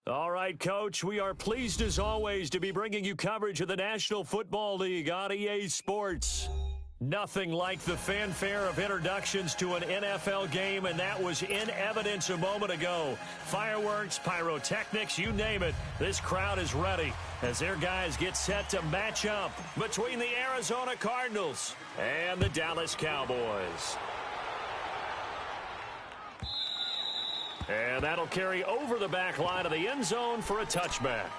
All right, Coach, we are pleased as always to be bringing you coverage of the National Football League on EA Sports. Nothing like the fanfare of introductions to an NFL game, and that was in evidence a moment ago. Fireworks, pyrotechnics, you name it. This crowd is ready as their guys get set to match up between the Arizona Cardinals and the Dallas Cowboys. And that'll carry over the back line of the end zone for a touchback.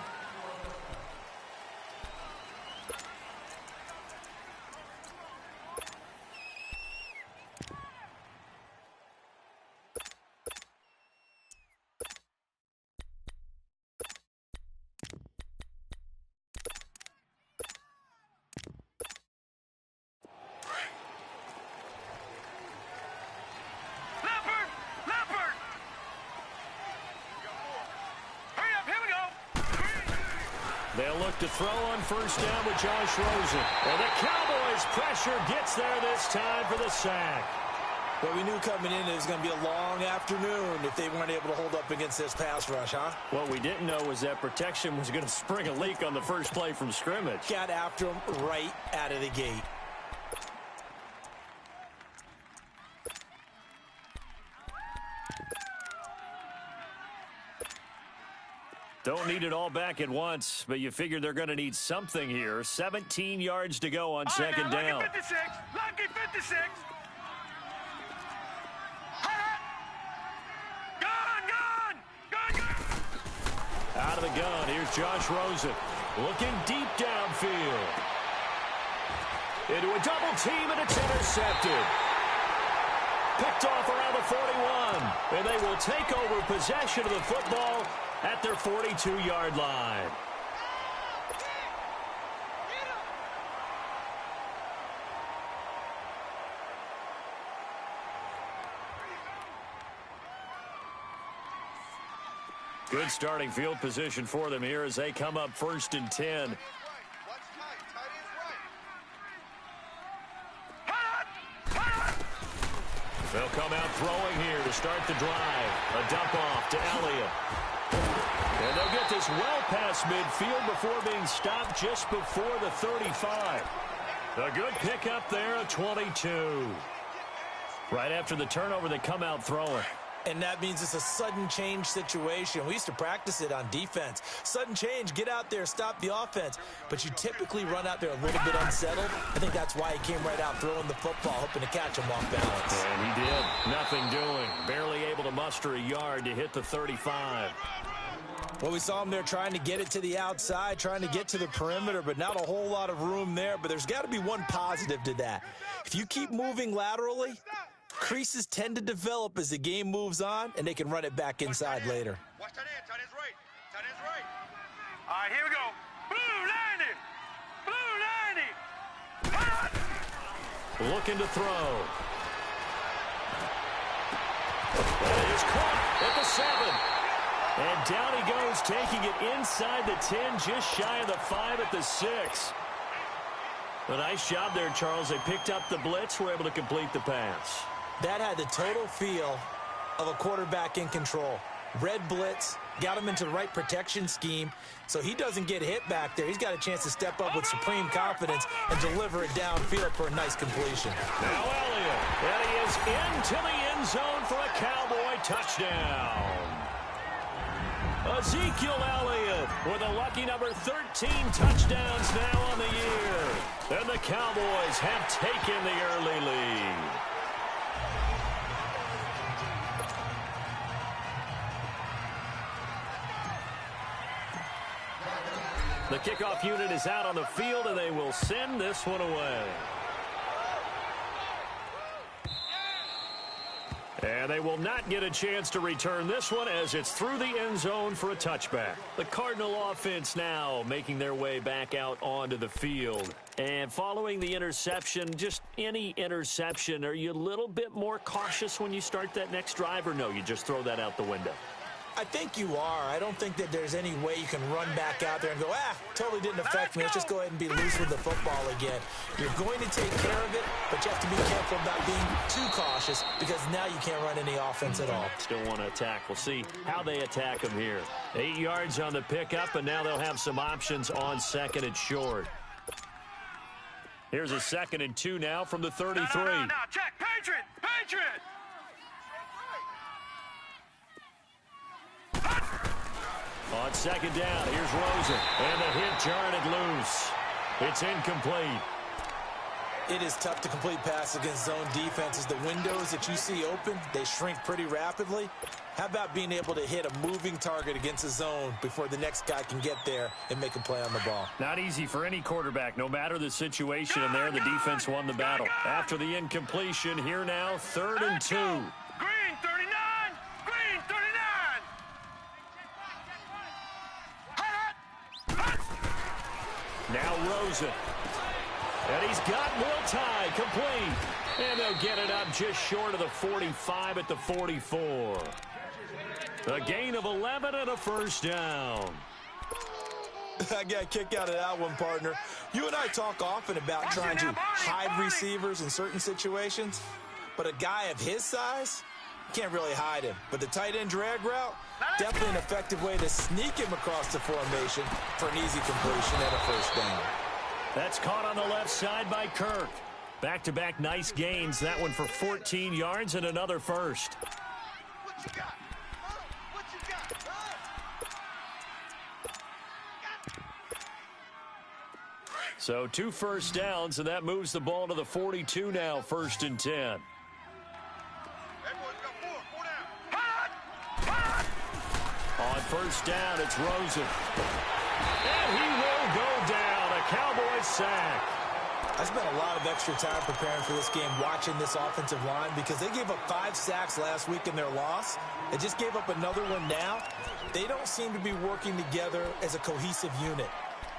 They'll look to throw on first down with Josh Rosen. And the Cowboys' pressure gets there this time for the sack. Well, we knew coming in it was going to be a long afternoon if they weren't able to hold up against this pass rush, huh? What we didn't know was that protection was going to spring a leak on the first play from scrimmage. Got after him right out of the gate. Don't need it all back at once, but you figure they're going to need something here. 17 yards to go on second down. Lucky 56! Lucky 56! Gone! Out of the gun, here's Josh Rosen. Looking deep downfield. Into a double team, and it's intercepted. Picked off around the 41, and they will take over possession of the football at their 42-yard line. Good starting field position for them here as they come up 1st and 10. They'll come out throwing here to start the drive. A dump off to Elliott. And they'll get this well past midfield before being stopped just before the 35. A good pickup there at 22. Right after the turnover, they come out throwing. And that means it's a sudden change situation. We used to practice it on defense. Sudden change, get out there, stop the offense. But you typically run out there a little bit unsettled. I think that's why he came right out throwing the football, hoping to catch him off balance. And he did. Nothing doing. Barely able to muster a yard to hit the 35. Well, we saw him there trying to get it to the outside, trying to get to the perimeter, but not a whole lot of room there. But there's got to be one positive to that. If you keep moving laterally, creases tend to develop as the game moves on, and they can run it back inside later. Watch tight end. Tight end's right. Tight end's right. All right, here we go. Blue 90. Blue 90. Looking to throw. And it is caught at the 7. And down he goes, taking it inside the 10, just shy of the 5 at the 6. A nice job there, Charles. They picked up the blitz, were able to complete the pass. That had the total feel of a quarterback in control. Red blitz, got him into the right protection scheme, so he doesn't get hit back there. He's got a chance to step up with supreme confidence and deliver it downfield for a nice completion. Now Elliott, and he is into the end zone for a Cowboy touchdown. Ezekiel Elliott with a lucky number 13 touchdowns now on the year. And the Cowboys have taken the early lead. The kickoff unit is out on the field, and they will send this one away. And they will not get a chance to return this one as it's through the end zone for a touchback. The Cardinal offense now making their way back out onto the field. And following the interception, just any interception, are you a little bit more cautious when you start that next drive, or no, you just throw that out the window? I think you are. I don't think that there's any way you can run back out there and go, totally didn't affect me. Let's just go ahead and be loose with the football again. You're going to take care of it, but you have to be careful about being too cautious because now you can't run any offense at all. Still want to attack. We'll see how they attack them here. 8 yards on the pickup, and now they'll have some options on second and short. Here's a 2nd and 2 now from the 33. No, check. Patriot! Patriot! On 2nd down, here's Rosen. And the hit jarred it loose. It's incomplete. It is tough to complete pass against zone defenses. The windows that you see open, they shrink pretty rapidly. How about being able to hit a moving target against a zone before the next guy can get there and make a play on the ball? Not easy for any quarterback, no matter the situation. And there, the defense won the battle. After the incompletion, here now, 3rd and 2. Green 39! Green 39! Now Rosen. And he's got Miltide complete. And they'll get it up just short of the 45 at the 44. A gain of 11 and a 1st down. I got a kick out of that one, partner. You and I talk often about trying to hide receivers in certain situations, but a guy of his size, can't really hide him. But the tight end drag route, definitely an effective way to sneak him across the formation for an easy completion and a 1st down. That's caught on the left side by Kirk. Back-to-back nice gains. That one for 14 yards and another 1st. What you got? What you got? So 2 first downs, and that moves the ball to the 42 now, 1st and 10. Hey, boys, got 4 down. Hot! On 1st down, it's Rosen. And he will go down. A Cowboy sack. I spent a lot of extra time preparing for this game, watching this offensive line, because they gave up 5 sacks last week in their loss. They just gave up another one now. They don't seem to be working together as a cohesive unit,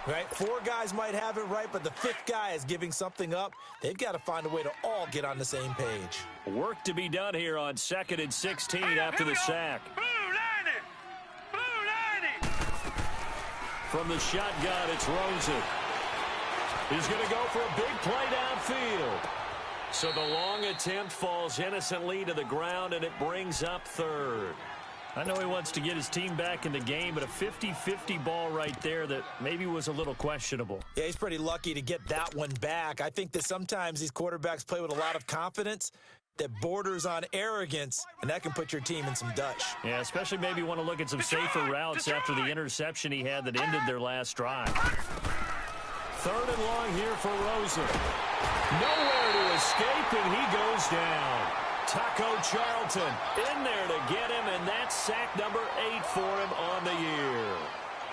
right? 4 guys might have it right, but the 5th guy is giving something up. They've got to find a way to all get on the same page. Work to be done here on 2nd and 16 after the sack. Blue 90! Blue 90! From the shotgun, it's Rosen. He's going to go for a big play downfield. So the long attempt falls innocently to the ground, and it brings up 3rd. I know he wants to get his team back in the game, but a 50-50 ball right there that maybe was a little questionable. Yeah, he's pretty lucky to get that one back. I think that sometimes these quarterbacks play with a lot of confidence that borders on arrogance, and that can put your team in some Dutch. Yeah, especially maybe want to look at some safer routes after the interception he had that ended their last drive. 3rd and long here for Rosen. Nowhere to escape, and he goes down. Taco Charlton in there to get him, and that's sack number 8 for him on the year.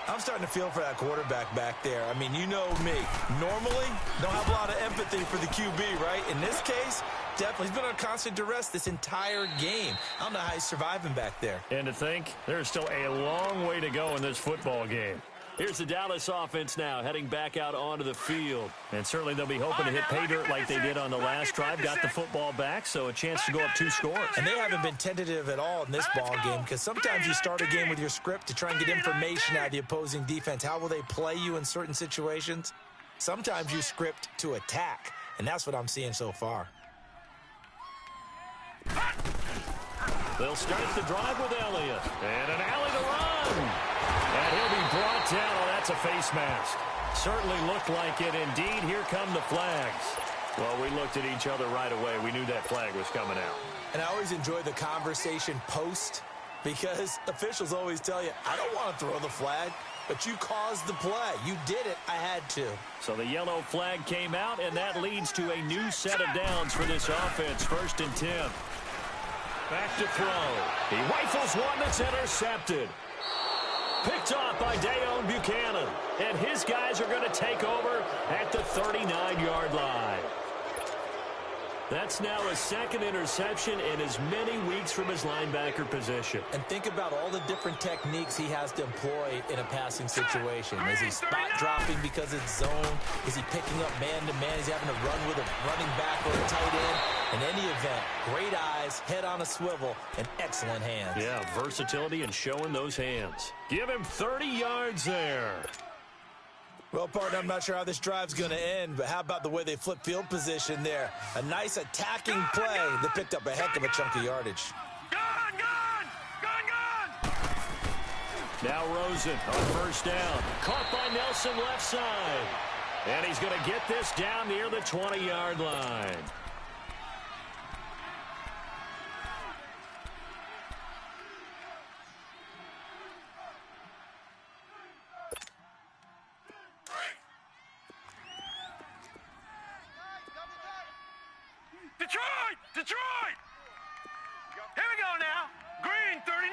I'm starting to feel for that quarterback back there. I mean, you know me. Normally, don't have a lot of empathy for the QB, right? In this case, definitely. He's been on constant duress this entire game. I don't know how he's surviving back there. And to think, there's still a long way to go in this football game. Here's the Dallas offense now, heading back out onto the field. And certainly they'll be hoping to hit pay dirt like they did on the last drive. Got the football back, so a chance to go up 2 scores. And they haven't been tentative at all in this ball game, because sometimes you start a game with your script to try and get information out of the opposing defense. How will they play you in certain situations? Sometimes you script to attack, and that's what I'm seeing so far. They'll start the drive with Elliott. And an alley to run. And he'll be brought down. Oh, that's a face mask. Certainly looked like it. Indeed, here come the flags. Well, we looked at each other right away. We knew that flag was coming out. And I always enjoy the conversation post, because officials always tell you, I don't want to throw the flag, but you caused the play. You did it. I had to. So the yellow flag came out, and that leads to a new set of downs for this offense. 1st and 10. Back to throw. He rifles one that's intercepted. Picked off by Dayon Buchanan. And his guys are going to take over at the 39-yard line. That's now a 2nd interception in as many weeks from his linebacker position. And think about all the different techniques he has to employ in a passing situation. Is he spot dropping because it's zone? Is he picking up man-to-man? Is he having to run with a running back or a tight end? In any event, great eyes, head on a swivel, and excellent hands. Yeah, versatility and showing those hands. Give him 30 yards there. Well, partner, I'm not sure how this drive's going to end, but how about the way they flip field position there? A nice attacking play that picked up a heck of a chunk of yardage. Now Rosen on first down. Caught by Nelson left side. And he's going to get this down near the 20-yard line. Detroit! Here we go now. Green 39.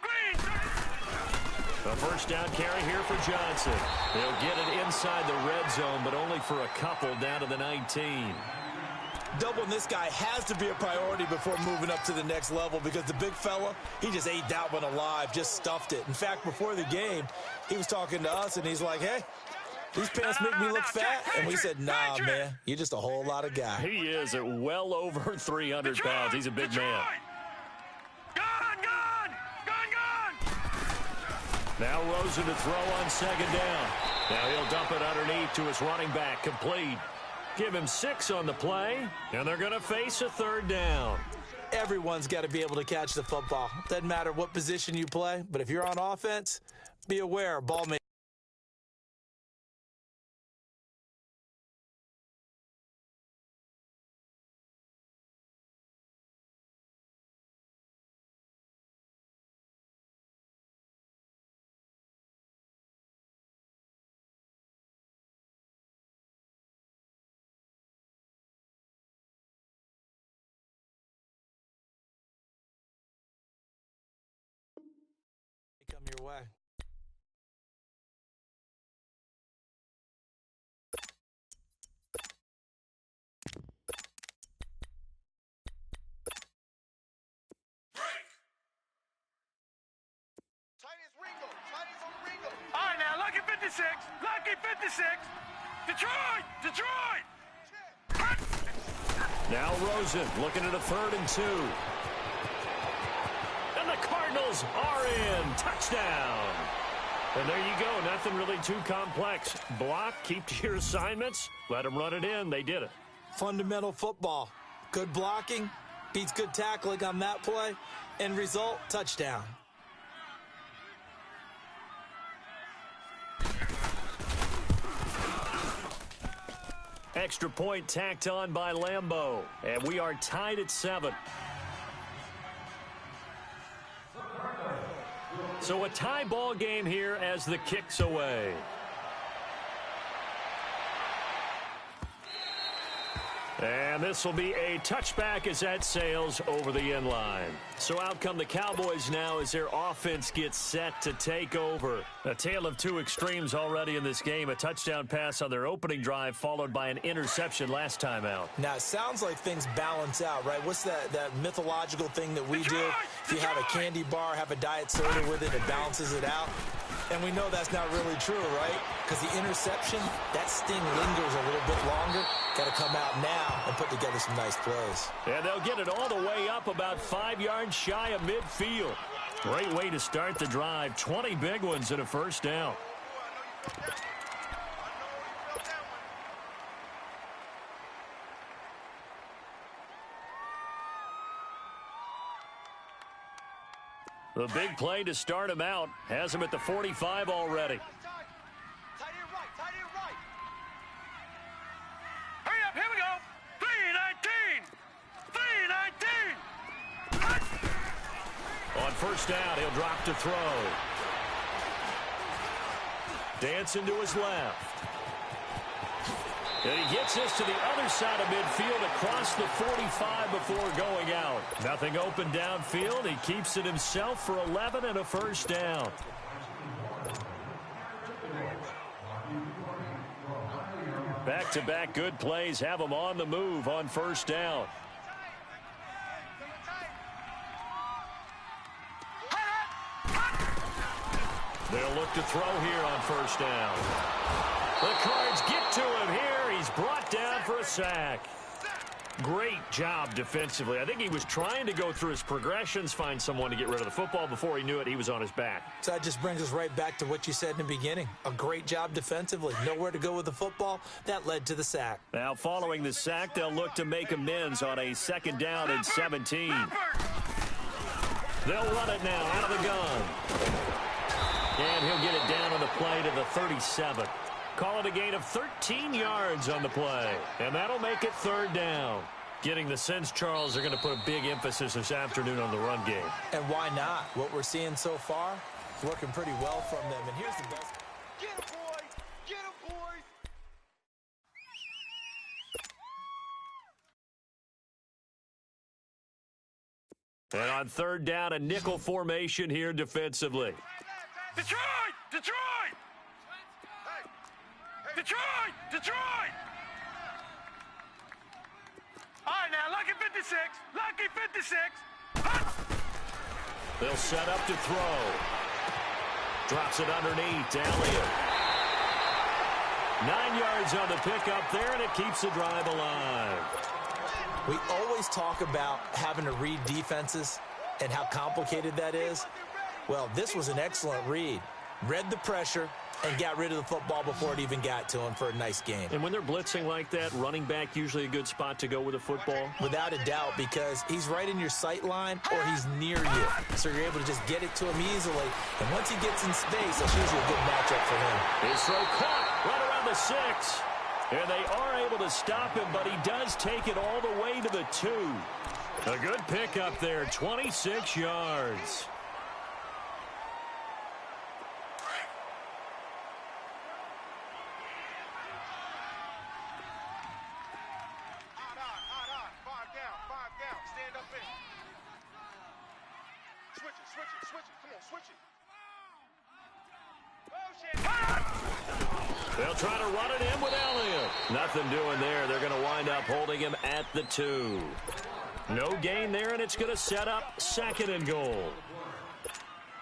Green 39. A first down carry here for Johnson. They'll get it inside the red zone, but only for a couple down to the 19. Doubling this guy has to be a priority before moving up to the next level because the big fella, he just ate that one alive, just stuffed it. In fact, before the game, he was talking to us, and he's like, hey, these pants make me look fat. And we said, nah, man, you're just a whole lot of guy. He is at well over 300 pounds. He's a big man. Now Rosen to throw on second down. Now he'll dump it underneath to his running back. Complete. Give him 6 on the play, and they're going to face a third down. Everyone's got to be able to catch the football. Doesn't matter what position you play, but if you're on offense, be aware, ball may. Come your way. All right, now, lucky 56. Lucky 56. Detroit! Now Rosen looking at a 3rd and 2. And the Cardinals are in. Touchdown. And there you go. Nothing really too complex. Block, keep to your assignments, let them run it in. They did it. Fundamental football. Good blocking, beats good tackling on that play, end result, touchdown. Extra point tacked on by Lambeau. And we are tied at 7. So a tie ball game here as the kick's away. And this will be a touchback as that sails over the end line. So out come the Cowboys now as their offense gets set to take over. A tale of two extremes already in this game. A touchdown pass on their opening drive followed by an interception last time out. Now, it sounds like things balance out, right? What's that mythological thing that we do? If you have a candy bar, have a diet soda with it, it balances it out. And we know that's not really true, right? Because the interception, that sting lingers a little bit longer. Got to come out now and put together some nice plays. And they'll get it all the way up about 5 yards shy of midfield. Great way to start the drive. 20 big ones and a first down. The big play to start him out has him at the 45 already. Tight end right. Hurry up, here we go. 319. On first down, he'll drop to throw. Dancing to his left. And he gets this to the other side of midfield across the 45 before going out. Nothing open downfield. He keeps it himself for 11 and a first down. Back-to-back good plays have him on the move on first down. They'll look to throw here on first down. The Cards get to him here. He's brought down for a sack. Great job defensively. I think he was trying to go through his progressions, find someone to get rid of the football. Before he knew it, he was on his back. So that just brings us right back to what you said in the beginning. A great job defensively. Nowhere to go with the football. That led to the sack. Now, following the sack, they'll look to make amends on a 2nd down and 17. They'll run it now out of the gun. And he'll get it down on the play to the 37. Call it a gain of 13 yards on the play. And that'll make it 3rd down. Getting the sense, Charles, are going to put a big emphasis this afternoon on the run game. And why not? What we're seeing so far is working pretty well from them. And here's the best. Get him, boys! Get him, boys! And on 3rd down, a nickel formation here defensively. Detroit! Detroit! Detroit! Detroit! All right, now, lucky 56. Lucky 56. They'll set up to throw. Drops it underneath. Elliott. 9 yards on the pickup there, and it keeps the drive alive. We always talk about having to read defenses and how complicated that is. Well, this was an excellent read. Read the pressure and got rid of the football before it even got to him for a nice game. And when they're blitzing like that, running back usually a good spot to go with a football? Without a doubt, because he's right in your sight line or he's near you. So you're able to just get it to him easily. And once he gets in space, that's usually a good matchup for him. His throw caught right around the 6. And they are able to stop him, but he does take it all the way to the 2. A good pickup there, 26 yards. They'll try to run it in with Elliott. Nothing doing there. They're going to wind up holding him at the 2. No gain there, and it's going to set up 2nd and goal.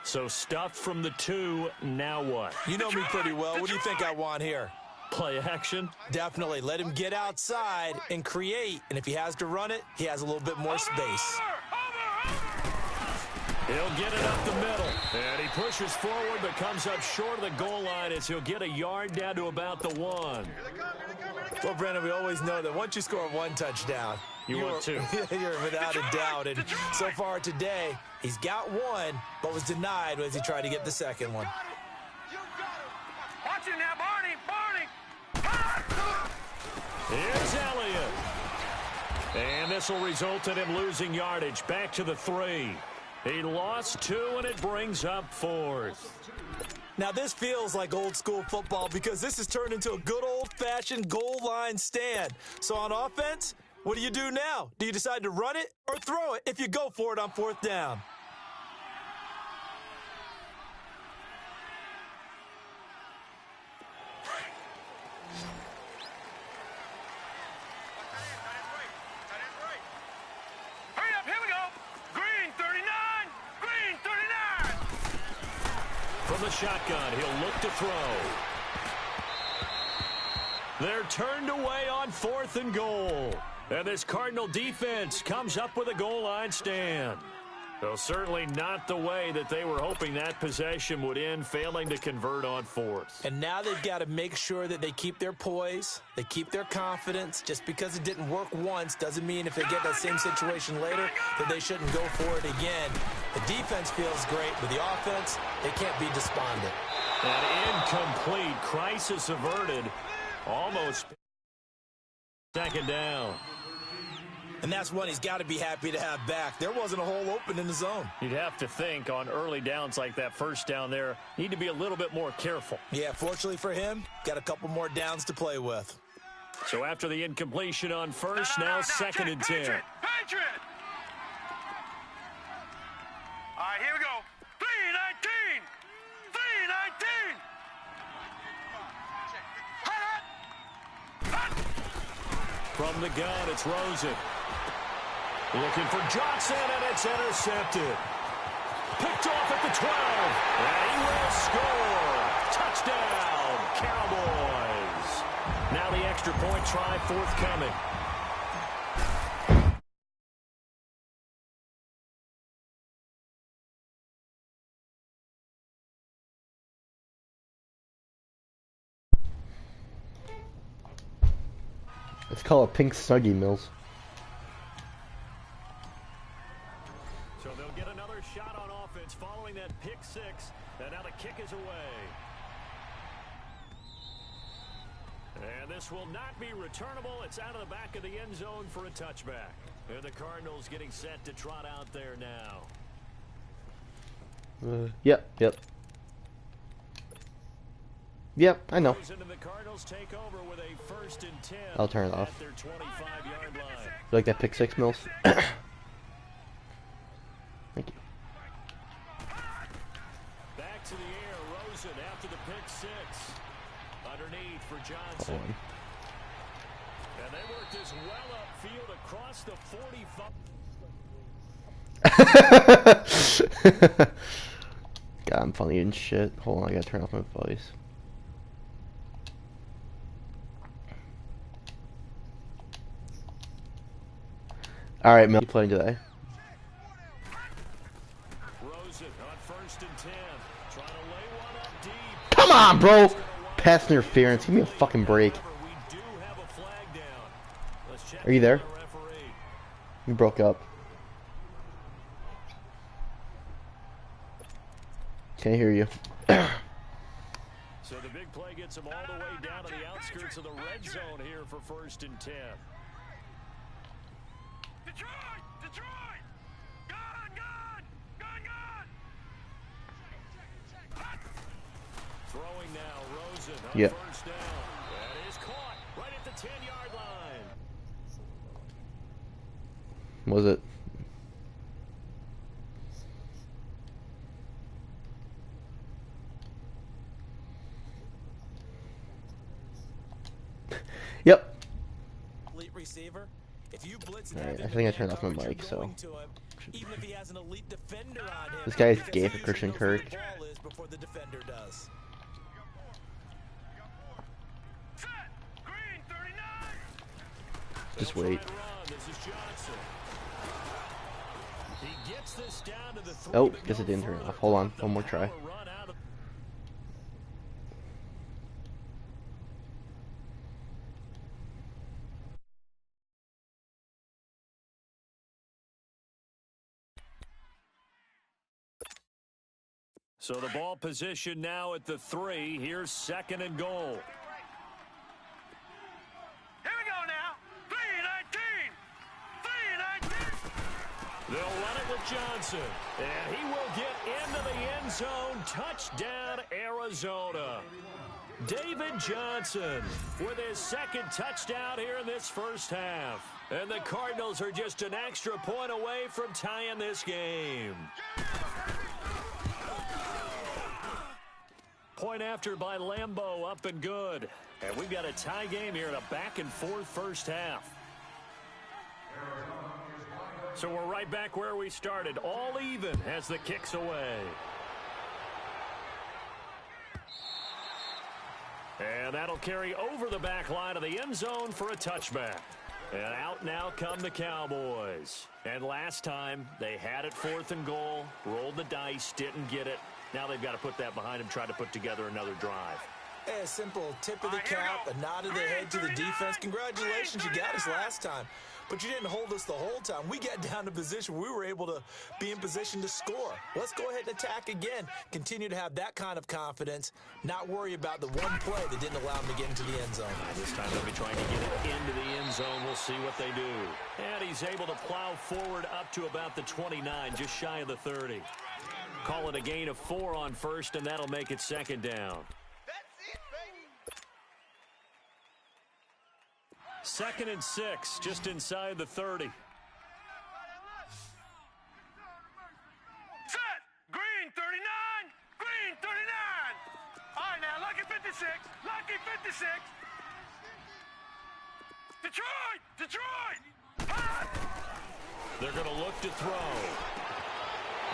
So stuffed from the 2, now what? You know me pretty well. What do you think I want here? Play action? Definitely. Let him get outside and create. And if he has to run it, he has a little bit more space. He'll get it up the middle. And he pushes forward but comes up short of the goal line as he'll get a yard down to about the 1. Well, Brandon, we always know that once you score 1 touchdown, you want 2. You're without a doubt. And so far today, he's got 1, but was denied as he tried to get the 2nd one. Watch him now, Barney! Here's Elliott. And this will result in him losing yardage. Back to the 3. He lost 2, and it brings up 4th. Now, this feels like old school football because this has turned into a good old-fashioned goal line stand. So on offense, what do you do now? Do you decide to run it or throw it if you go for it on 4th down? From the shotgun, he'll look to throw. They're turned away on 4th and goal. And this Cardinal defense comes up with a goal line stand. Well, certainly not the way that they were hoping that possession would end, failing to convert on 4th. And now they've got to make sure that they keep their poise, they keep their confidence. Just because it didn't work once doesn't mean if they get that same situation later that they shouldn't go for it again. The defense feels great, but the offense, they can't be despondent. An incomplete, crisis averted, almost 2nd down. And that's one he's got to be happy to have back. There wasn't a hole open in the zone. You'd have to think on early downs like that 1st down there, need to be a little bit more careful. Yeah, fortunately for him, got a couple more downs to play with. So after the incompletion on 1st, now 2nd and 10. Patriot! All right, here we go. 3-19! 3-19! From the gun, it's Rosen. Looking for Johnson, and it's intercepted. Picked off at the 12, and he will score. Touchdown, Cowboys. Now the extra point try forthcoming. It's called a pink snuggie, Mills. So they'll get another shot on offense following that pick six. And now the kick is away. And this will not be returnable. It's out of the back of the end zone for a touchback. And the Cardinals getting set to trot out there now. Yep. Yep, I know. I'll turn it off. You like that pick six, Mills? Thank you. Back to the air, Rosen after the pick six. Underneath for Johnson. And they work this well upfield across the 45. God, I'm funny and shit. Hold on, I gotta turn off my voice. Alright, Mel, you playing today? Rosen on 1st and 10. Trying to lay one up deep. Come on, bro! Pass interference. Give me a fucking break. Are you there? You broke up. Can't hear you. So the big play gets him all the way down to the outskirts of the red zone here for 1st and 10. Detroit! Gone! Throwing now, Rosen on first down. That is caught right at the 10-yard line. Was it? Yep. Elite receiver. If you blitz Alright, I think I turned off my mic, so. Even if he has an elite defender on him, This guy's gay for Christian Kirk. before the defender does. Just wait. Oh, guess it didn't turn off. Hold on, one more try. So the ball position now at the 3. Here's 2nd and goal. Here we go now. 3-19. They'll run it with Johnson. And he will get into the end zone. Touchdown, Arizona. David Johnson with his 2nd touchdown here in this first half. And the Cardinals are just an extra point away from tying this game. Point after by Lambeau, up and good. And we've got a tie game here in a back-and-forth first half. So we're right back where we started, all even as the kick's away. And that'll carry over the back line of the end zone for a touchback. And out now come the Cowboys. And last time, they had it 4th and goal, rolled the dice, didn't get it. Now they've got to put that behind them, try to put together another drive. Hey, a simple tip of the cap, a nod of the head to the defense. Congratulations, you got us last time. But you didn't hold us the whole time. We got down to position. We were able to be in position to score. Let's go ahead and attack again. Continue to have that kind of confidence. Not worry about the one play that didn't allow them to get into the end zone. This time they'll be trying to get it into the end zone. We'll see what they do. And he's able to plow forward up to about the 29, just shy of the 30. Call it a gain of 4 on 1st, and that'll make it 2nd down. That's it, baby. 2nd and 6, just inside the 30. Set. Green 39. Green 39. All right, now, lucky 56. Lucky 56. Detroit. Hot. They're going to look to throw.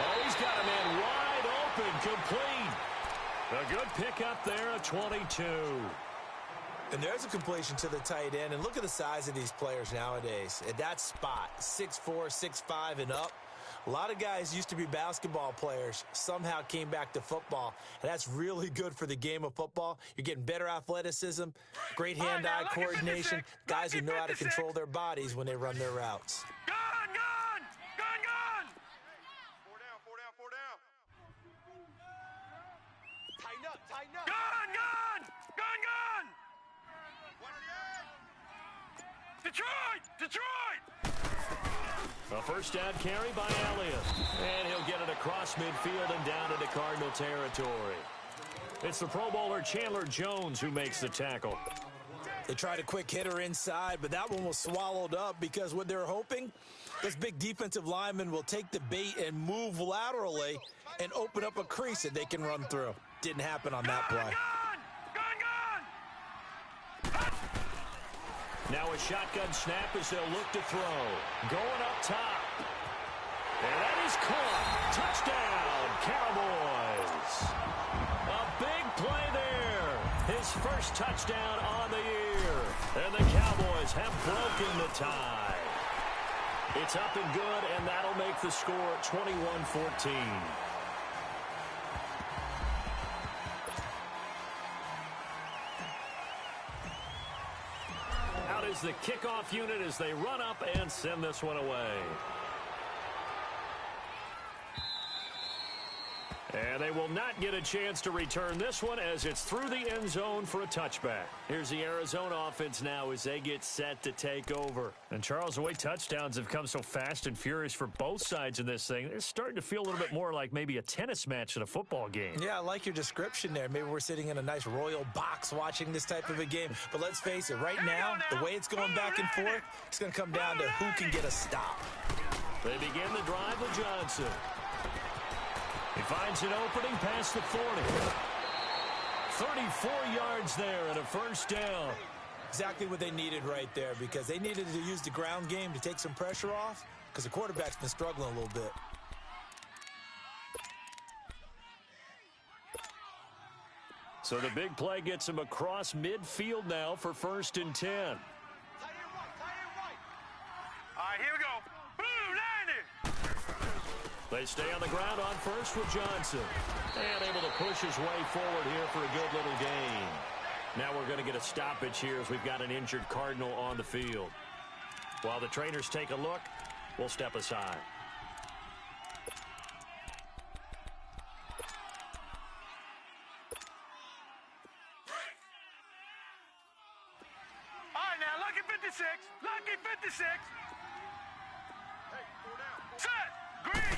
Oh, he's got a man wide open, complete. A good pickup there, a 22. And there's a completion to the tight end. And look at the size of these players nowadays. At that spot, 6'4", 6'5", and up. A lot of guys used to be basketball players, somehow came back to football, and that's really good for the game of football. You're getting better athleticism, great hand-eye coordination, guys who know how to control their bodies when they run their routes. Gun! Four down. Tighten up. Gun! Detroit! A first down carry by Elliott. And he'll get it across midfield and down into Cardinal territory. It's the Pro Bowler Chandler Jones who makes the tackle. They tried a quick hitter inside, but that one was swallowed up because what they're hoping, this big defensive lineman will take the bait and move laterally and open up a crease that they can run through. Didn't happen on that play. Gun! Now a shotgun snap as they'll look to throw. Going up top. And that is caught. Touchdown, Cowboys. A big play there. His first touchdown on the year. And the Cowboys have broken the tie. It's up and good, and that'll make the score 21-14. Out is the kickoff unit as they run up and send this one away. And they will not get a chance to return this one as it's through the end zone for a touchback. Here's the Arizona offense now as they get set to take over. And Charles, the way touchdowns have come so fast and furious for both sides in this thing, it's starting to feel a little bit more like maybe a tennis match than a football game. Yeah, I like your description there. Maybe we're sitting in a nice royal box watching this type of a game. But let's face it, right now, the way it's going back and forth, it's going to come down to who can get a stop. They begin the drive with Johnson. He finds an opening past the 40. 34 yards there and a first down. Exactly what they needed right there because they needed to use the ground game to take some pressure off because the quarterback's been struggling a little bit. So the big play gets him across midfield now for 1st and 10. All right, here we go. Boom, landed. They stay on the ground on first with Johnson. And able to push his way forward here for a good little gain. Now we're going to get a stoppage here as we've got an injured Cardinal on the field. While the trainers take a look, we'll step aside. All right, now, lucky 56. Lucky 56. Hey, 4 down. Set. Green.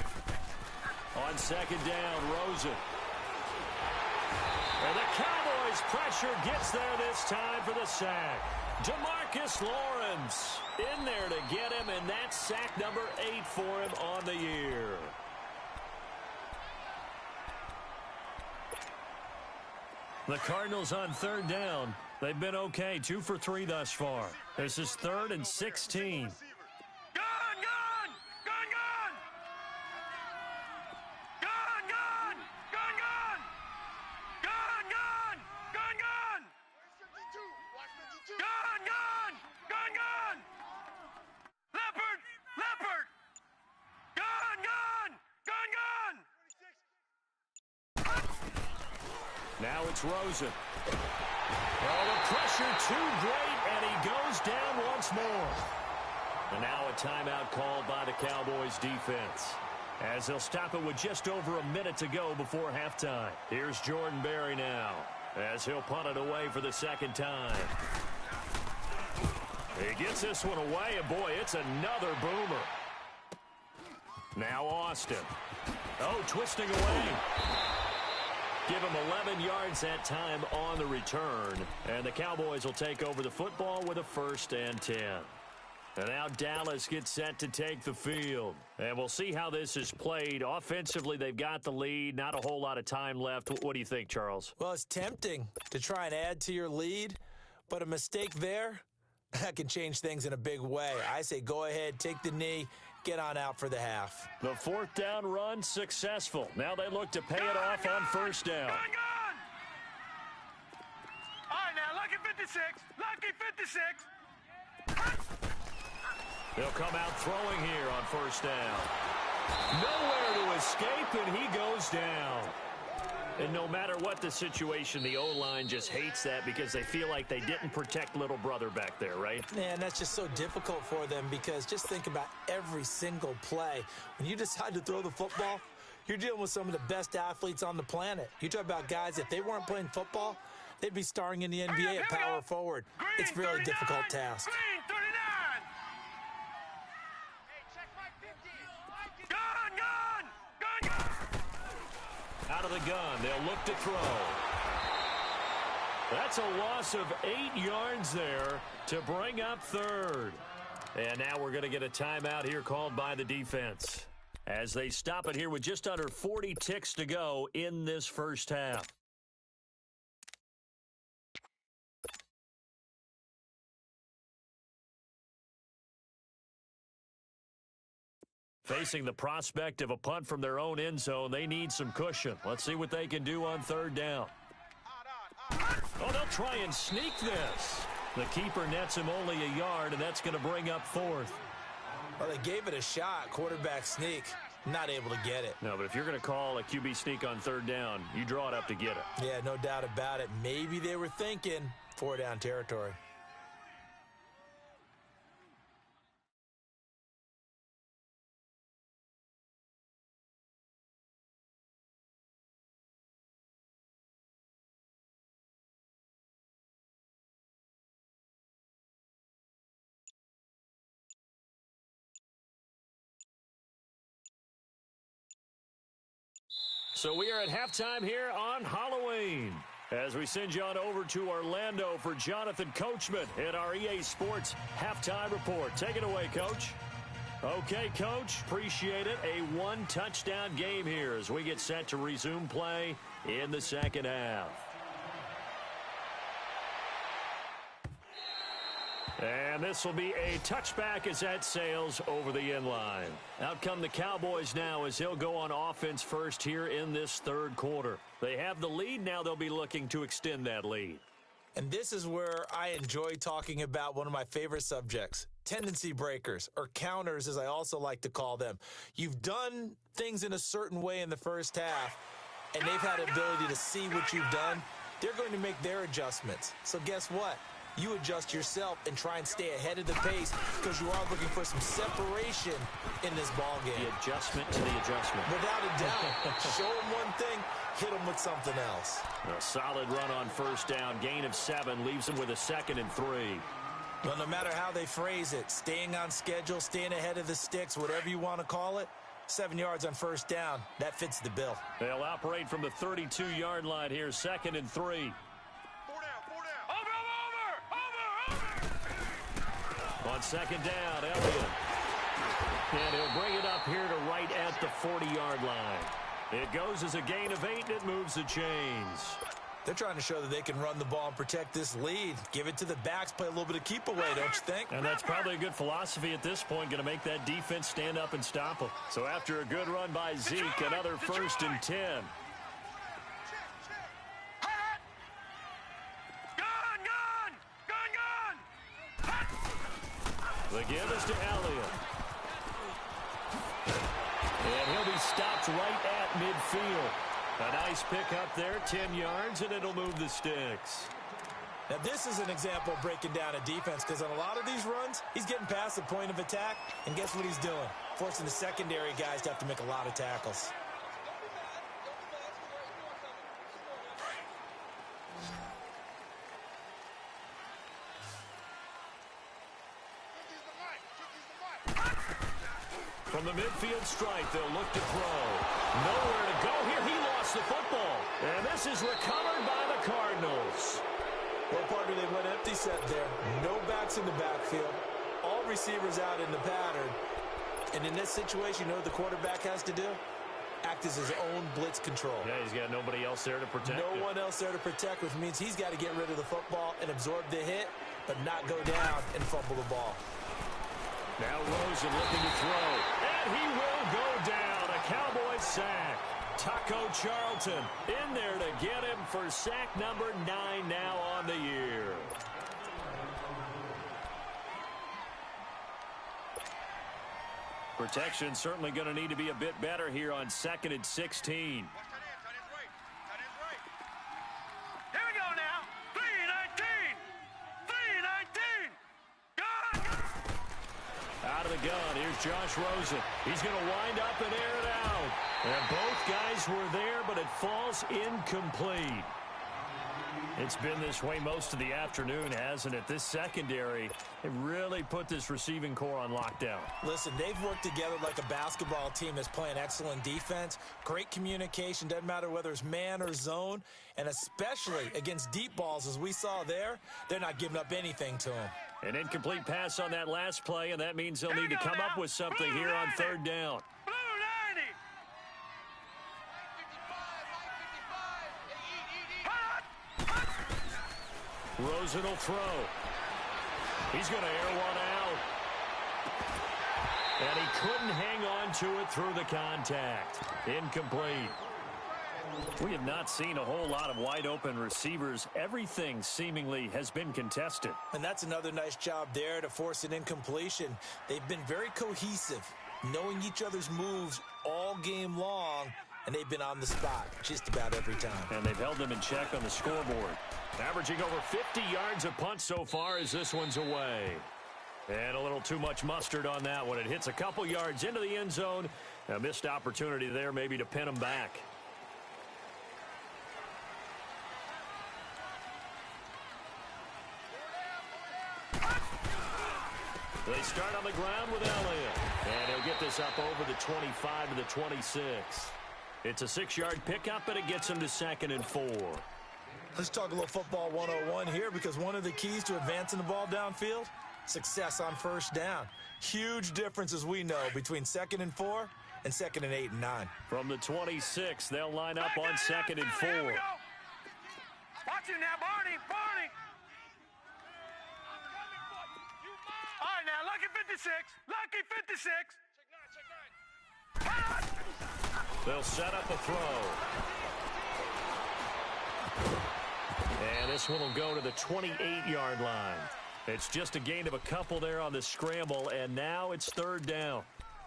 On 2nd down, Rosen. And the Cowboys' pressure gets there this time for the sack. DeMarcus Lawrence in there to get him, and that's sack number 8 for him on the year. The Cardinals on 3rd down. They've been okay, 2 for 3 thus far. This is 3rd and 16. Now it's Rosen. Oh, the pressure too great, and he goes down once more. And now a timeout called by the Cowboys defense, as they'll stop it with just over a minute to go before halftime. Here's Jordan Berry now, as he'll punt it away for the 2nd time. He gets this one away, and boy, it's another boomer. Now Austin. Oh, twisting away. Give him 11 yards that time on the return. And the Cowboys will take over the football with a 1st and 10. And now Dallas gets set to take the field. And we'll see how this is played. Offensively, they've got the lead. Not a whole lot of time left. What do you think, Charles? Well, it's tempting to try and add to your lead, but a mistake there, that can change things in a big way. I say go ahead, take the knee, get on out for the half. The 4th down run successful. Now they look to pay it off on 1st down. All right, now, lucky 56. Lucky 56. They'll come out throwing here on 1st down. Nowhere to escape, and he goes down. And no matter what the situation, the O-line just hates that because they feel like they didn't protect little brother back there, right? Man, that's just so difficult for them because just think about every single play. When you decide to throw the football, you're dealing with some of the best athletes on the planet. You talk about guys, if they weren't playing football, they'd be starring in the NBA at power forward. It's a really difficult task. Green 39. Hey, check my 50. Gun. Out of the gun, they'll look to throw. That's a loss of 8 yards there to bring up third. And now we're going to get a timeout here called by the defense as they stop it here with just under 40 ticks to go in this first half. Facing the prospect of a punt from their own end zone, they need some cushion. Let's see what they can do on third down. Oh, they'll try and sneak this. The keeper nets him only a yard, and that's going to bring up fourth. Well, they gave it a shot, quarterback sneak. Not able to get it. No, but if you're going to call a QB sneak on third down, you draw it up to get it. Yeah, no doubt about it. Maybe they were thinking 4-down territory. So we are at halftime here on Halloween as we send you on over to Orlando for Jonathan Coachman at our EA Sports Halftime Report. Take it away, Coach. Okay, Coach, appreciate it. A one-touchdown game here as we get set to resume play in the second half. And this will be a touchback as that sails over the end line. Out come the Cowboys now as he'll go on offense first here in this third quarter. They have the lead. Now they'll be looking to extend that lead. And this is where I enjoy talking about one of my favorite subjects, tendency breakers, or counters as I also like to call them. You've done things in a certain way in the first half, and they've had the ability to see what you've done. They're going to make their adjustments. So guess what? You adjust yourself and try and stay ahead of the pace because you are looking for some separation in this ball game. The adjustment to the adjustment. Without a doubt. Show them one thing, hit them with something else. A solid run on first down. Gain of 7 leaves them with a 2nd and 3. Well, no matter how they phrase it, staying on schedule, staying ahead of the sticks, whatever you want to call it, 7 yards on first down, that fits the bill. They'll operate from the 32-yard line here, 2nd and 3. On second down, Elliott. And he'll bring it up here to right at the 40-yard line. It goes as a gain of 8, and it moves the chains. They're trying to show that they can run the ball and protect this lead. Give it to the backs, play a little bit of keep away, don't you think? And that's probably a good philosophy at this point, going to make that defense stand up and stop them. So after a good run by Zeke, another 1st and 10. The give is to Elliott. And he'll be stopped right at midfield. A nice pick up there, 10 yards, and it'll move the sticks. Now, this is an example of breaking down a defense because on a lot of these runs, he's getting past the point of attack, and guess what he's doing? Forcing the secondary guys to have to make a lot of tackles. From the midfield stripe, they'll look to throw. Nowhere to go here. He lost the football. And this is recovered by the Cardinals. Well, partner, they went empty set there. No backs in the backfield. All receivers out in the pattern. And in this situation, you know what the quarterback has to do? Act as his own blitz control. Yeah, he's got nobody else there to protect him. No one else there to protect, which means he's got to get rid of the football and absorb the hit, but not go down and fumble the ball. Now Rosen looking to throw. And he will go down. A Cowboy sack. Taco Charlton in there to get him for sack number 9 now on the year. Protection certainly going to need to be a bit better here on 2nd and 16. Here we go now. 3-19. 3-19. Gun! Out of the gun, here's Josh Rosen. He's going to wind up and air it out. And both guys were there, but it falls incomplete. It's been this way most of the afternoon, hasn't it? This secondary, it really put this receiving core on lockdown. Listen, they've worked together like a basketball team that's playing excellent defense. Great communication, doesn't matter whether it's man or zone. And especially against deep balls, as we saw there, they're not giving up anything to them. An incomplete pass on that last play, and that means they'll need to come up with something here on 3rd down. Blue 90. Rosen will throw. He's going to air one out. And he couldn't hang on to it through the contact. Incomplete. We have not seen a whole lot of wide-open receivers. Everything seemingly has been contested. And that's another nice job there to force an incompletion. They've been very cohesive, knowing each other's moves all game long, and they've been on the spot just about every time. And they've held them in check on the scoreboard. Averaging over 50 yards a punt so far as this one's away. And a little too much mustard on that one. It hits a couple yards into the end zone. A missed opportunity there maybe to pin them back. They start on the ground with Elliott. And he'll get this up over the 25 to the 26. It's a 6-yard pickup, and it gets him to 2nd and 4. Let's talk a little football 101 here, because one of the keys to advancing the ball downfield, success on 1st down. Huge difference, as we know, between 2nd and 4 and 2nd and 8 and 9. From the 26, they'll line up on 2nd and 4. Here we go. Watch it now, Barney. Barney. All right, now, lucky 56. Lucky 56. They'll set up a throw. And this one will go to the 28-yard line. It's just a gain of a couple there on the scramble, and now it's 3rd down.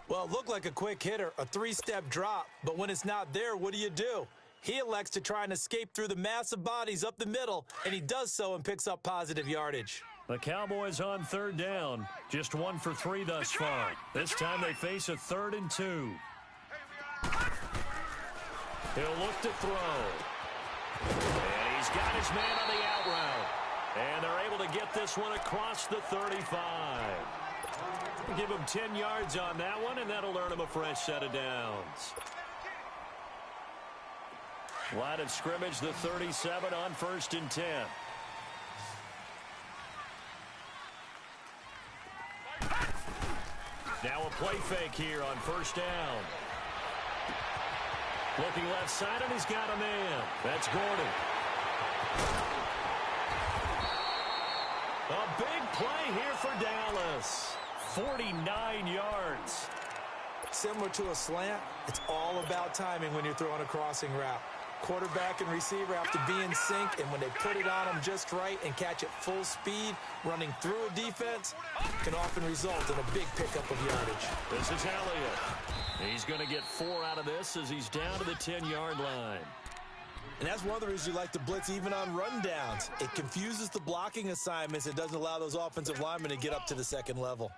Well, it looked like a quick hitter, a 3-step drop, but when it's not there, what do? He elects to try and escape through the massive bodies up the middle, and he does so and picks up positive yardage. The Cowboys on 3rd down, just 1 for 3 thus far. This time they face a 3rd and 2. He'll look to throw. And he's got his man on the out route. And they're able to get this one across the 35. Give him 10 yards on that one, and that'll earn him a fresh set of downs. Line of scrimmage, the 37 on 1st and 10. Now a play fake here on 1st down. Looking left side, and he's got a man. That's Gordon. A big play here for Dallas. 49 yards. Similar to a slant, it's all about timing when you're throwing a crossing route. Quarterback and receiver have to be in sync, and when they put it on them just right and catch it full speed, running through a defense can often result in a big pickup of yardage. This is Elliott. He's going to get 4 out of this as he's down to the 10-yard line. And that's one of the reasons you like to blitz even on rundowns. It confuses the blocking assignments. It doesn't allow those offensive linemen to get up to the 2nd level.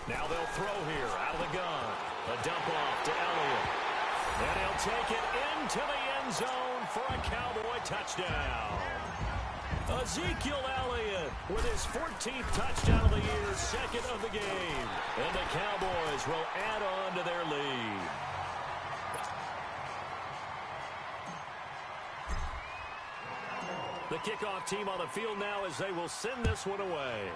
Now they'll throw here out of the gun. A dump off to Elliott. And he'll take it into the end zone for a Cowboy touchdown. Ezekiel Elliott with his 14th touchdown of the year, 2nd of the game. And the Cowboys will add on to their lead. The kickoff team on the field now as they will send this one away.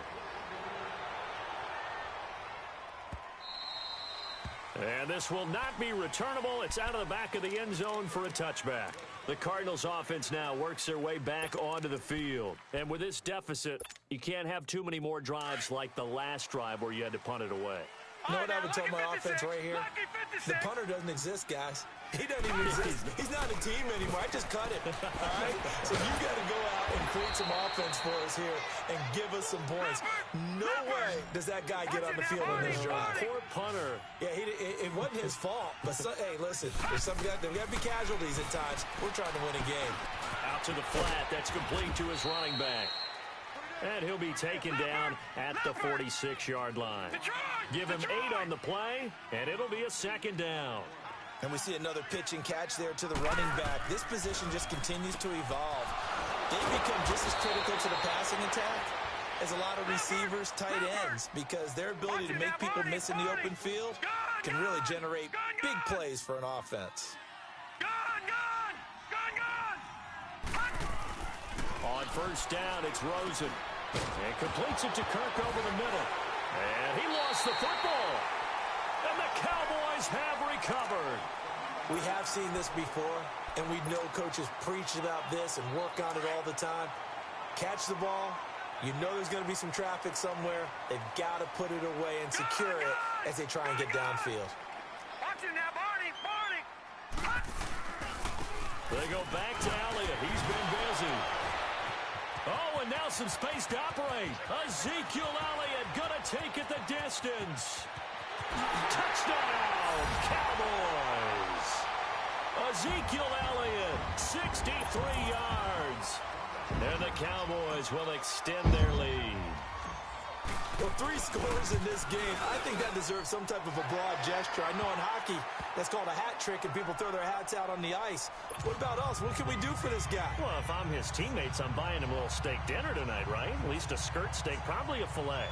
And this will not be returnable. It's out of the back of the end zone for a touchback. The Cardinals offense now works their way back onto the field. And with this deficit, you can't have too many more drives like the last drive where you had to punt it away. You know what I would tell my offense right here? The punter doesn't exist, guys. He doesn't even exist. He's not a team anymore. I just cut it. All right? So you got to go out and create some offense for us here and give us some points. No way does that guy get on the field in this drive. Poor punter. Yeah, it wasn't his fault. But, hey, listen, there's got to be casualties at times. We're trying to win a game. Out to the flat. That's complete to his running back. And he'll be taken down at the 46-yard line. Give him 8 on the play, and it'll be a second down. And we see another pitch and catch there to the running back. This position just continues to evolve. They become just as critical to the passing attack as a lot of receivers, tight ends, because their ability to make people miss in the open field can really generate big plays for an offense. On first down, it's Rosen. And completes it to Kirk over the middle. And he lost the football. And the Cowboys have recovered. We have seen this before, and we know coaches preach about this and work on it all the time. Catch the ball. You know there's going to be some traffic somewhere. They've got to put it away and secure it as they try and get downfield. Watch it now, Barney. They go back to Elliott. He's been busy. Oh, and now some space to operate. Ezekiel Elliott going to take it the distance. Touchdown, Cowboys. Ezekiel Elliott, 63 yards. And the Cowboys will extend their lead. Well, 3 scores in this game. I think that deserves some type of a broad gesture. I know in hockey, that's called a hat trick, and people throw their hats out on the ice. What about us? What can we do for this guy? Well, if I'm his teammates, I'm buying him a little steak dinner tonight, right? At least a skirt steak, probably a filet.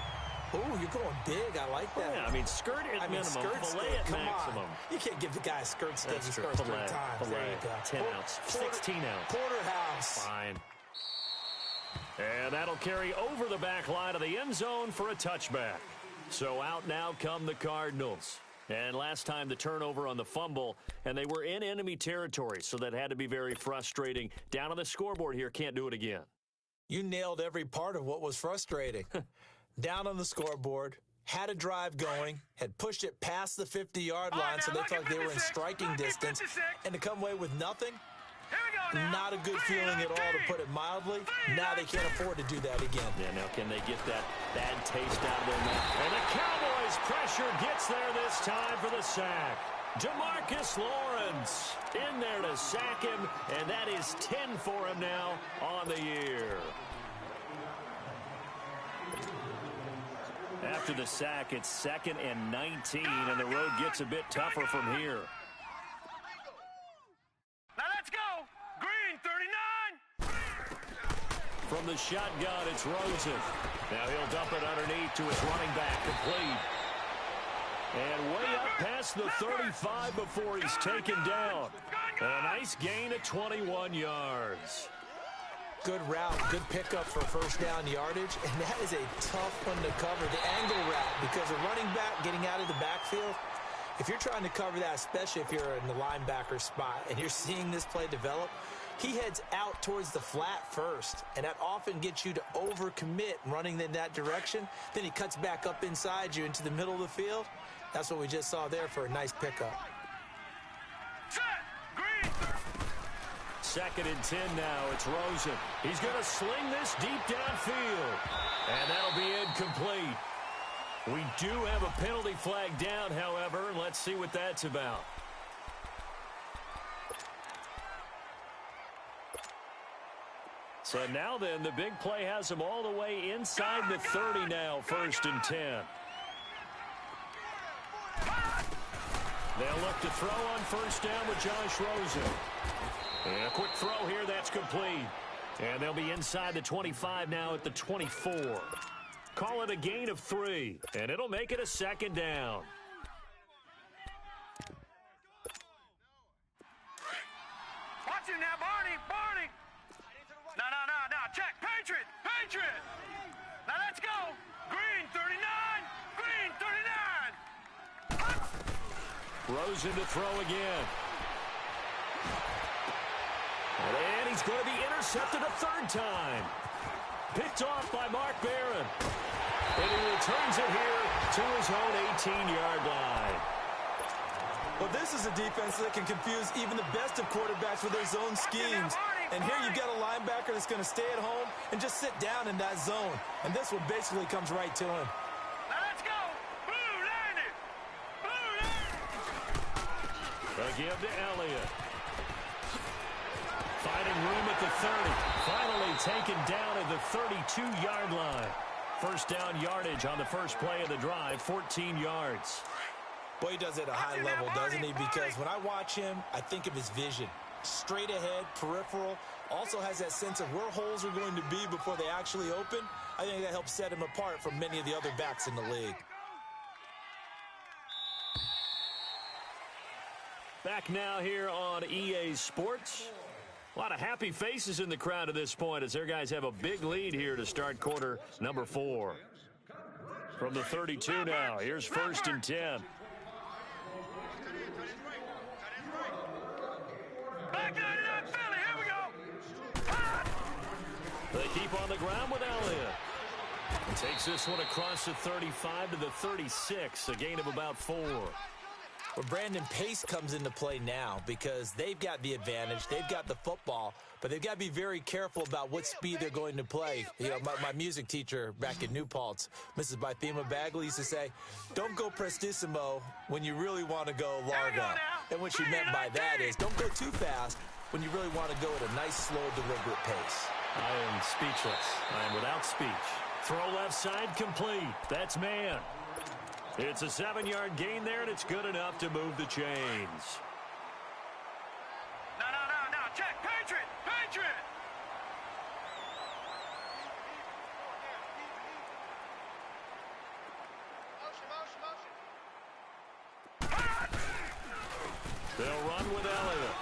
Oh, you're going big. I like that. Yeah, I mean, skirt at minimum, filet at maximum. You can't give the guy a skirt steak. That's He true. scores 3 Filet, times. There you go. 10 ounce, 16 ounce. Porterhouse. Fine. And that'll carry over the back line of the end zone for a touchback. So out now come the Cardinals. And last time the turnover on the fumble, and they were in enemy territory, so that had to be very frustrating. Down on the scoreboard here, can't do it again. You nailed every part of what was frustrating. Down on the scoreboard, had a drive going, had pushed it past the 50-yard line, so they felt like they were in striking distance, and to come away with nothing, not a good feeling at all, to put it mildly. Now they can't afford to do that again. Yeah, now can they get that bad taste out of their mouth? And the Cowboys' pressure gets there this time for the sack. DeMarcus Lawrence in there to sack him, and that is 10 for him now on the year. After the sack, it's 2nd and 19, and the road gets a bit tougher from here. Now let's go. Green, 39. From the shotgun, it's Rosen. Now he'll dump it underneath to his running back, complete. And way up past the 35 before he's taken down. A nice gain of 21 yards. Good route, good pickup for first down yardage, and that is a tough one to cover, the angle route, because a running back getting out of the backfield, if you're trying to cover that, especially if you're in the linebacker spot and you're seeing this play develop, he heads out towards the flat first, and that often gets you to overcommit running in that direction. Then he cuts back up inside you into the middle of the field. That's what we just saw there for a nice pickup. Set. Green. 2nd and 10 now. It's Rosen. He's going to sling this deep downfield. And that'll be incomplete. We do have a penalty flag down, however. Let's see what that's about. So now then, the big play has him all the way inside the 30 now, 1st and 10. They'll look to throw on first down with Josh Rosen. And a quick throw here, that's complete. And they'll be inside the 25 now at the 24. Call it a gain of 3, and it'll make it a 2nd down. Watch it now, Barney. No. Check. Patriot. Now let's go. Green, 39. Rosen to throw again. And he's going to be intercepted a 3rd time. Picked off by Mark Barron. And he returns it here to his own 18-yard line. Well, this is a defense that can confuse even the best of quarterbacks with their zone schemes. And here you've got a linebacker that's going to stay at home and just sit down in that zone. And this one basically comes right to him. Now let's go. Blue line it. Blue line. They give to Elliott. Finding room at the 30. Finally taken down at the 32-yard line. First down yardage on the first play of the drive, 14 yards. Boy, he does it at a high level, doesn't he? Because when I watch him, I think of his vision. Straight ahead, peripheral, also has that sense of where holes are going to be before they actually open. I think that helps set him apart from many of the other backs in the league. Back now here on EA Sports. A lot of happy faces in the crowd at this point as their guys have a big lead here to start quarter number 4. From the 32 now, here's first and 10. Back 99 Philly, here we go. They keep on the ground with Elliott. And takes this one across the 35 to the 36, a gain of about 4. Well, Brandon, pace comes into play now because they've got the advantage. They've got the football, but they've got to be very careful about what speed they're going to play. You know, my music teacher back in New Paltz, Mrs. Bythema Bagley, used to say, don't go prestissimo when you really want to go largo. And what she meant by that is don't go too fast when you really want to go at a nice, slow, deliberate pace. I am speechless. I am without speech. Throw left side complete. That's man. It's a 7-yard gain there, and it's good enough to move the chains. No. Check. Patriot. They'll run with Elliott.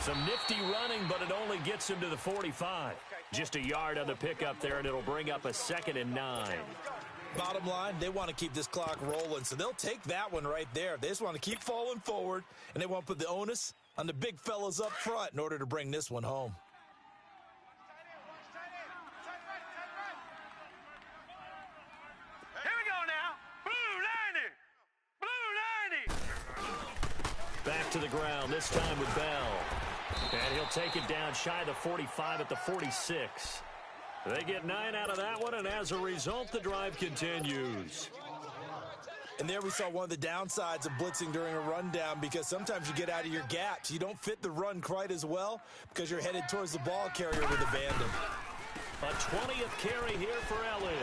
Some nifty running, but it only gets him to the 45. Just a yard on the pickup there, and it'll bring up a 2nd and 9. Bottom line, they want to keep this clock rolling, so they'll take that one right there. They just want to keep falling forward, and they want to put the onus on the big fellas up front in order to bring this one home. Here we go now. Blue 90. Back to the ground, this time with Bell. And he'll take it down shy of the 45 at the 46. They get 9 out of that one, and as a result, the drive continues. And there we saw one of the downsides of blitzing during a rundown because sometimes you get out of your gaps. You don't fit the run quite as well because you're headed towards the ball carrier with abandon. A 20th carry here for Elliott.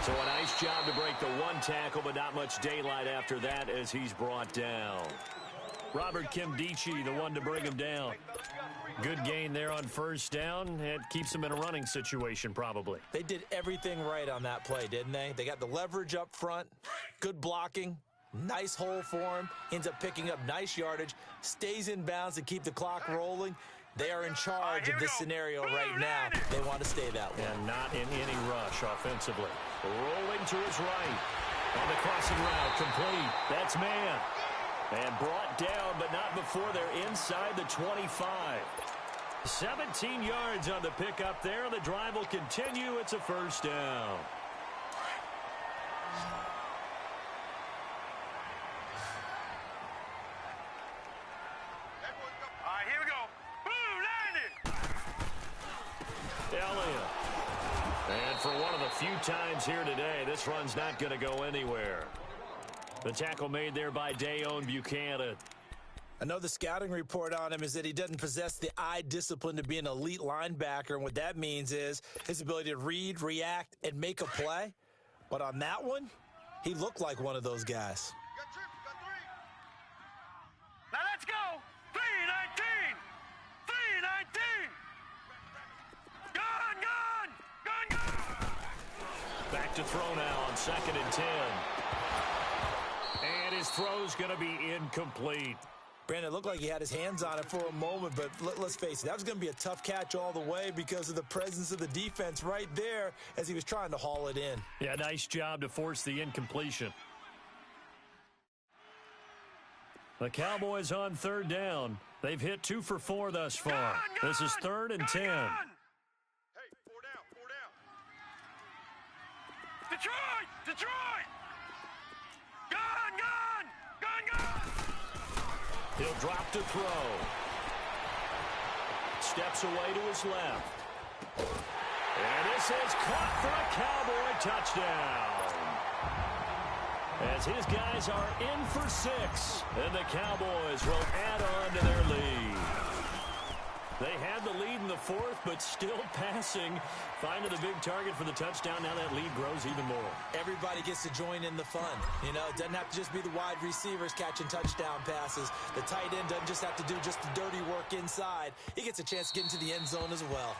So a nice job to break the one tackle, but not much daylight after that as he's brought down. Robert Kimdichie, the one to bring him down. Good gain there on first down. It keeps them in a running situation, probably. They did everything right on that play, didn't they? They got the leverage up front, good blocking, nice hole for him, ends up picking up nice yardage, stays in bounds to keep the clock rolling. They are in charge of this scenario right now. They want to stay that way. And not in any rush offensively. Rolling to his right. On the crossing route, complete. That's man. And brought down, but not before they're inside the 25. 17 yards on the pickup there. The drive will continue. It's a first down. All right, here we go. Blue 90. Elliott. And for one of the few times here today, this run's not going to go anywhere. The tackle made there by Dayon Buchanan. I know the scouting report on him is that he doesn't possess the eye discipline to be an elite linebacker, and what that means is his ability to read, react, and make a play. But on that one, he looked like one of those guys. Now let's go. 319. 319. Gun. Back to throw now on 2nd and 10. And his throw's going to be incomplete. Brandon, it looked like he had his hands on it for a moment, but let's face it, that was going to be a tough catch all the way because of the presence of the defense right there as he was trying to haul it in. Yeah, nice job to force the incompletion. The Cowboys on 3rd down. They've hit 2 for 4 thus far. This is 3rd and 10. Hey, 4 down. Detroit! Detroit! Gun, gun! Gun, gun! He'll drop to throw. Steps away to his left. And this is caught for a Cowboy touchdown. As his guys are in for 6, and the Cowboys will add on to their lead. They had the lead in the 4th, but still passing. Finding the big target for the touchdown. Now that lead grows even more. Everybody gets to join in the fun. You know, it doesn't have to just be the wide receivers catching touchdown passes. The tight end doesn't just have to do just the dirty work inside. He gets a chance to get into the end zone as well.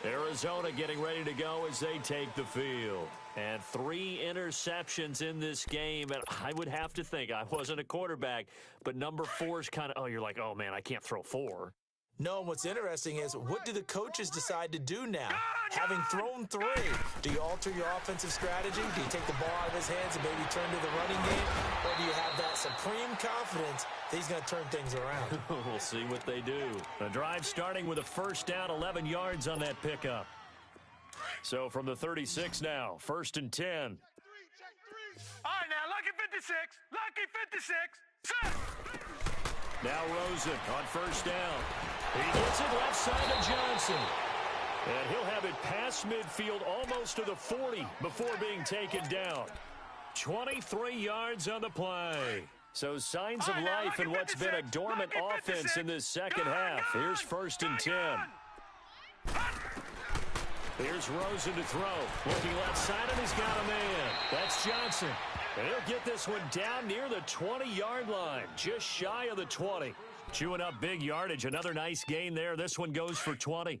Arizona getting ready to go as they take the field. And 3 interceptions in this game. And I would have to think, I wasn't a quarterback, but number 4 is kind of, oh, you're like, oh, man, I can't throw 4. No, what's interesting is, what do the coaches decide to do now? Having thrown 3, do you alter your offensive strategy? Do you take the ball out of his hands and maybe turn to the running game? Or do you have that supreme confidence that he's going to turn things around? We'll see what they do. The drive starting with a first down, 11 yards on that pickup. So from the 36 now, 1st and 10. All right, now, lucky 56. Lucky 56. Set. Now Rosen on first down. He gets it left side to Johnson. And he'll have it past midfield almost to the 40 before being taken down. 23 yards on the play. So signs of life in what's been a dormant offense in this second half. Here's 1st and 10. Here's Rosen to throw. Looking left side, and he's got a man. That's Johnson. And he'll get this one down near the 20-yard line, just shy of the 20. Chewing up big yardage. Another nice gain there. This one goes for 20.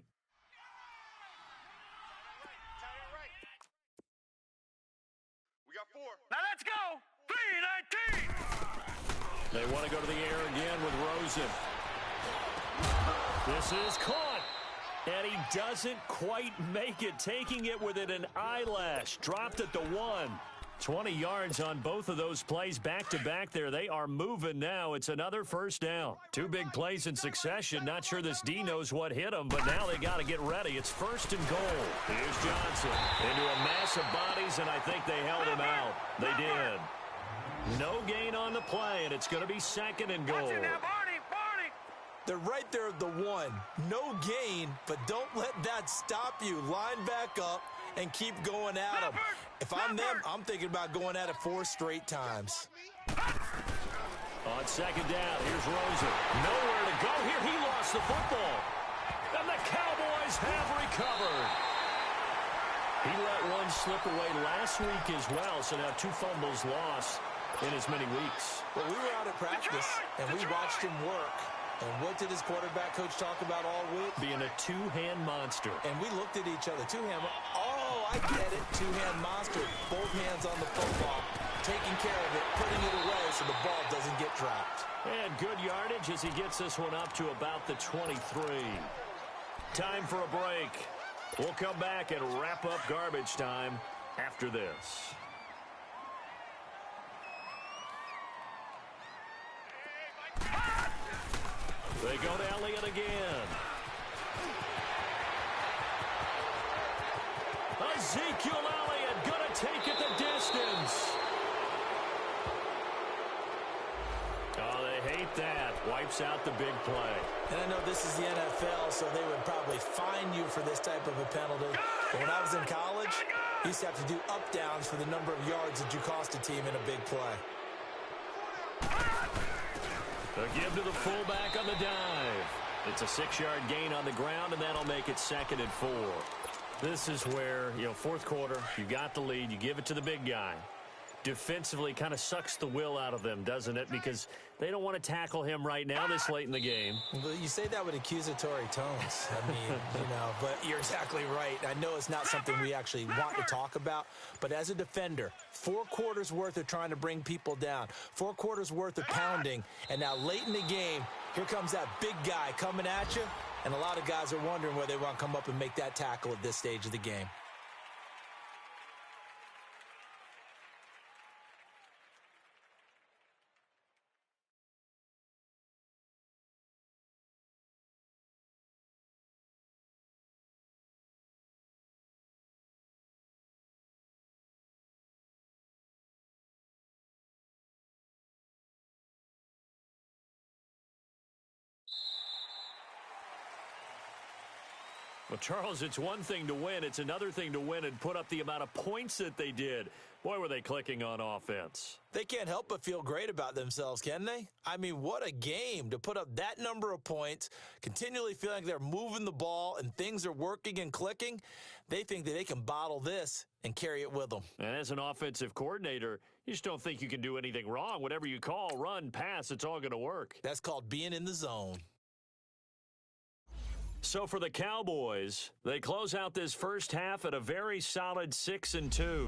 We got 4. Now let's go. 3-19. They want to go to the air again with Rosen. This is caught. And he doesn't quite make it, taking it within an eyelash. Dropped at the 1. 20 yards on both of those plays back-to-back there. They are moving now. It's another first down. 2 big plays in succession. Not sure this D knows what hit him, but now they got to get ready. It's 1st and goal. Here's Johnson into a mass of bodies, and I think they held him out. They did. No gain on the play, and it's going to be 2nd and goal. Watch it now, Barney. Barney. They're right there at the 1. No gain, but don't let that stop you. Line back up and keep going at them. If I'm them, I'm thinking about going at it 4 straight times. On 2nd down, here's Rosen. Nowhere to go here. He lost the football. And the Cowboys have recovered. He let one slip away last week as well, so now 2 fumbles lost in as many weeks. Well, we were out at practice, and we watched him work. And what did his quarterback coach talk about all week? Being a 2-hand monster. And we looked at each other. 2-hand. Oh, I get it. 2-hand monster. Both hands on the football. Taking care of it. Putting it away so the ball doesn't get dropped. And good yardage as he gets this one up to about the 23. Time for a break. We'll come back and wrap up garbage time after this. They go to Elliott again. Ezekiel Elliott going to take it the distance. Oh, they hate that. Wipes out the big play. And I know this is the NFL, so they would probably fine you for this type of a penalty. But when I was in college, you used to have to do up-downs for the number of yards that you cost a team in a big play. A give to the fullback on the dive. It's a 6-yard gain on the ground, and that'll make it 2nd and 4. This is where, 4th quarter, you got the lead, you give it to the big guy. Defensively kind of sucks the will out of them, doesn't it? Because they don't want to tackle him right now this late in the game. Well, you say that with accusatory tones. I mean, but you're exactly right. I know it's not something we actually want to talk about, but as a defender, 4 quarters worth of trying to bring people down, 4 quarters worth of pounding, and now late in the game, here comes that big guy coming at you, and a lot of guys are wondering whether they want to come up and make that tackle at this stage of the game. Well, Charles, it's one thing to win. It's another thing to win and put up the amount of points that they did. Boy, were they clicking on offense. They can't help but feel great about themselves, can they? I mean, what a game to put up that number of points, continually feeling like they're moving the ball and things are working and clicking. They think that they can bottle this and carry it with them. And as an offensive coordinator, you just don't think you can do anything wrong. Whatever you call, run, pass, it's all going to work. That's called being in the zone. So for the Cowboys, they close out this first half at a very solid 6-2.